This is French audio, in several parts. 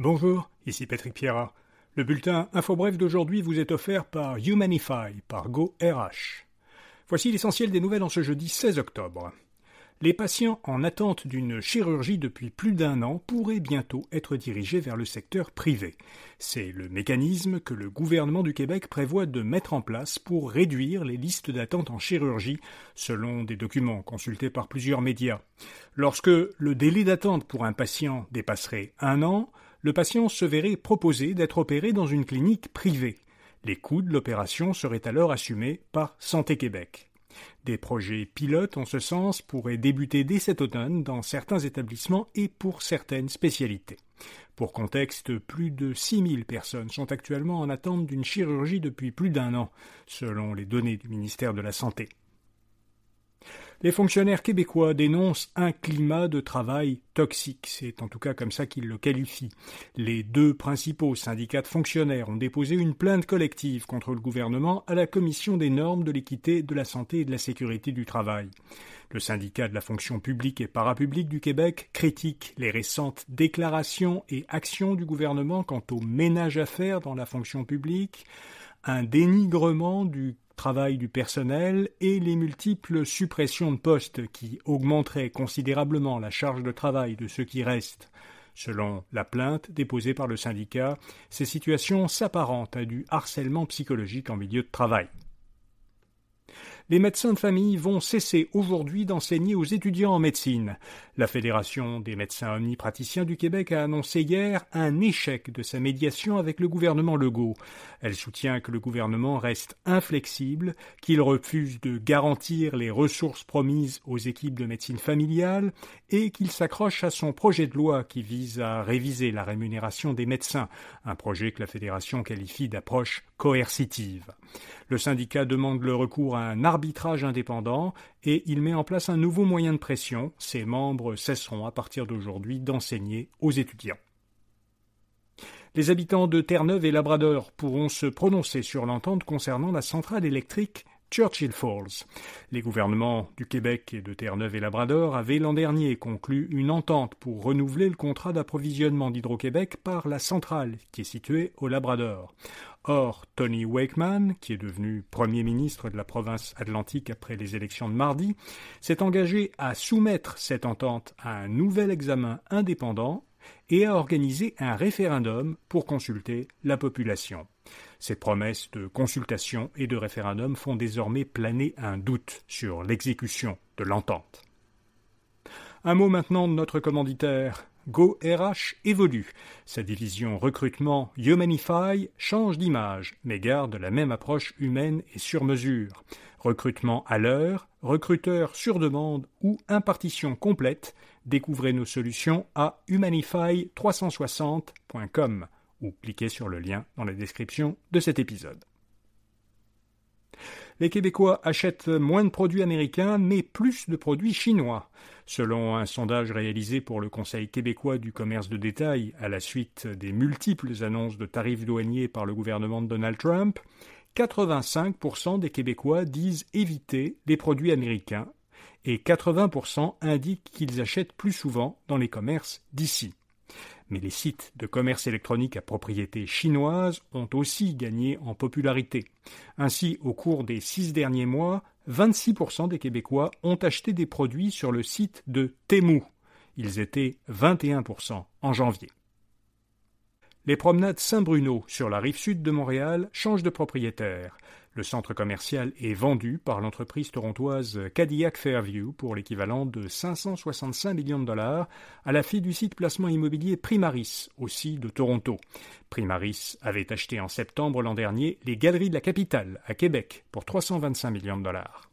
Bonjour, ici Patrick Pierrat. Le bulletin InfoBref d'aujourd'hui vous est offert par Humanify, par GoRH. Voici l'essentiel des nouvelles en ce jeudi 16 octobre. Les patients en attente d'une chirurgie depuis plus d'1 an pourraient bientôt être dirigés vers le secteur privé. C'est le mécanisme que le gouvernement du Québec prévoit de mettre en place pour réduire les listes d'attente en chirurgie, selon des documents consultés par plusieurs médias. Lorsque le délai d'attente pour un patient dépasserait 1 an, le patient se verrait proposer d'être opéré dans une clinique privée. Les coûts de l'opération seraient alors assumés par Santé Québec. Des projets pilotes en ce sens pourraient débuter dès cet automne dans certains établissements et pour certaines spécialités. Pour contexte, plus de 6000 personnes sont actuellement en attente d'une chirurgie depuis plus d'1 an, selon les données du ministère de la Santé. Les fonctionnaires québécois dénoncent un climat de travail toxique, c'est en tout cas comme ça qu'ils le qualifient. Les 2 principaux syndicats de fonctionnaires ont déposé une plainte collective contre le gouvernement à la Commission des normes de l'équité, de la santé et de la sécurité du travail. Le syndicat de la fonction publique et parapublique du Québec critique les récentes déclarations et actions du gouvernement quant au ménage à faire dans la fonction publique, un dénigrement du travail du personnel et les multiples suppressions de postes qui augmenteraient considérablement la charge de travail de ceux qui restent. Selon la plainte déposée par le syndicat, ces situations s'apparentent à du harcèlement psychologique en milieu de travail. Les médecins de famille vont cesser aujourd'hui d'enseigner aux étudiants en médecine. La Fédération des médecins omnipraticiens du Québec a annoncé hier un échec de sa médiation avec le gouvernement Legault. Elle soutient que le gouvernement reste inflexible, qu'il refuse de garantir les ressources promises aux équipes de médecine familiale et qu'il s'accroche à son projet de loi qui vise à réviser la rémunération des médecins, un projet que la Fédération qualifie d'approche coercitive. Le syndicat demande le recours à un arbitrage indépendant et il met en place un nouveau moyen de pression. Ses membres cesseront à partir d'aujourd'hui d'enseigner aux étudiants. Les habitants de Terre-Neuve et Labrador pourront se prononcer sur l'entente concernant la centrale électrique Churchill Falls. Les gouvernements du Québec et de Terre-Neuve et Labrador avaient l'an dernier conclu une entente pour renouveler le contrat d'approvisionnement d'Hydro-Québec par la centrale qui est située au Labrador. Or, Tony Wakeman, qui est devenu Premier ministre de la province Atlantique après les élections de mardi, s'est engagé à soumettre cette entente à un nouvel examen indépendant et à organiser un référendum pour consulter la population. Ces promesses de consultation et de référendum font désormais planer un doute sur l'exécution de l'entente. Un mot maintenant de notre commanditaire. GoRH évolue. Sa division recrutement Humanify change d'image, mais garde la même approche humaine et sur mesure. Recrutement à l'heure, recruteur sur demande ou impartition complète, découvrez nos solutions à humanify360.com ou cliquez sur le lien dans la description de cet épisode. Les Québécois achètent moins de produits américains, mais plus de produits chinois. Selon un sondage réalisé pour le Conseil québécois du commerce de détail à la suite des multiples annonces de tarifs douaniers par le gouvernement de Donald Trump, 85% des Québécois disent éviter les produits américains et 80% indiquent qu'ils achètent plus souvent dans les commerces d'ici. Mais les sites de commerce électronique à propriété chinoise ont aussi gagné en popularité. Ainsi, au cours des 6 derniers mois, 26% des Québécois ont acheté des produits sur le site de Temu. Ils étaient 21% en janvier. Les promenades Saint-Bruno sur la rive sud de Montréal changent de propriétaire. Le centre commercial est vendu par l'entreprise torontoise Cadillac Fairview pour l'équivalent de 565 millions de dollars à la fille du site placement immobilier Primaris, aussi de Toronto. Primaris avait acheté en septembre l'an dernier les Galeries de la Capitale à Québec pour 325 millions de dollars.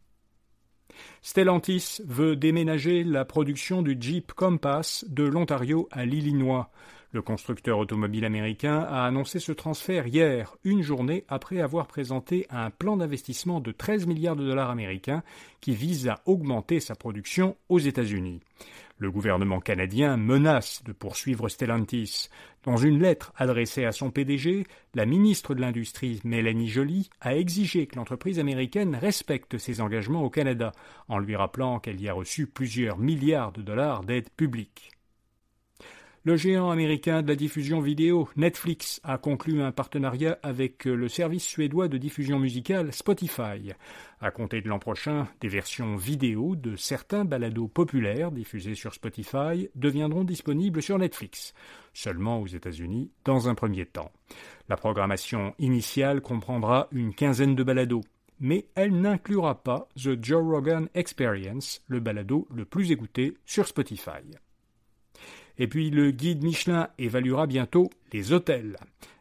Stellantis veut déménager la production du Jeep Compass de l'Ontario à l'Illinois. Le constructeur automobile américain a annoncé ce transfert hier, une journée après avoir présenté un plan d'investissement de 13 milliards de dollars américains qui vise à augmenter sa production aux États-Unis. Le gouvernement canadien menace de poursuivre Stellantis. Dans une lettre adressée à son PDG, la ministre de l'Industrie, Mélanie Joly, a exigé que l'entreprise américaine respecte ses engagements au Canada, en lui rappelant qu'elle y a reçu plusieurs milliards de dollars d'aide publique. Le géant américain de la diffusion vidéo, Netflix, a conclu un partenariat avec le service suédois de diffusion musicale Spotify. À compter de l'an prochain, des versions vidéo de certains balados populaires diffusés sur Spotify deviendront disponibles sur Netflix, seulement aux États-Unis dans un premier temps. La programmation initiale comprendra une quinzaine de balados, mais elle n'inclura pas The Joe Rogan Experience, le balado le plus écouté sur Spotify. Et puis le guide Michelin évaluera bientôt les hôtels.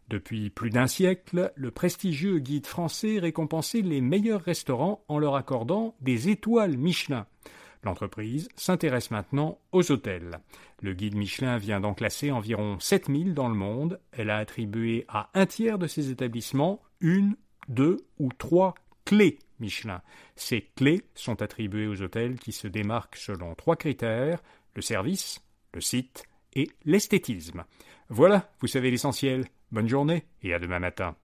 Depuis plus d'un siècle, le prestigieux guide français récompensait les meilleurs restaurants en leur accordant des étoiles Michelin. L'entreprise s'intéresse maintenant aux hôtels. Le guide Michelin vient d'en classer environ 7000 dans le monde. Elle a attribué à un tiers de ces établissements 1, 2 ou 3 clés Michelin. Ces clés sont attribuées aux hôtels qui se démarquent selon 3 critères, le service, le site et l'esthétisme. Voilà, vous savez l'essentiel. Bonne journée et à demain matin.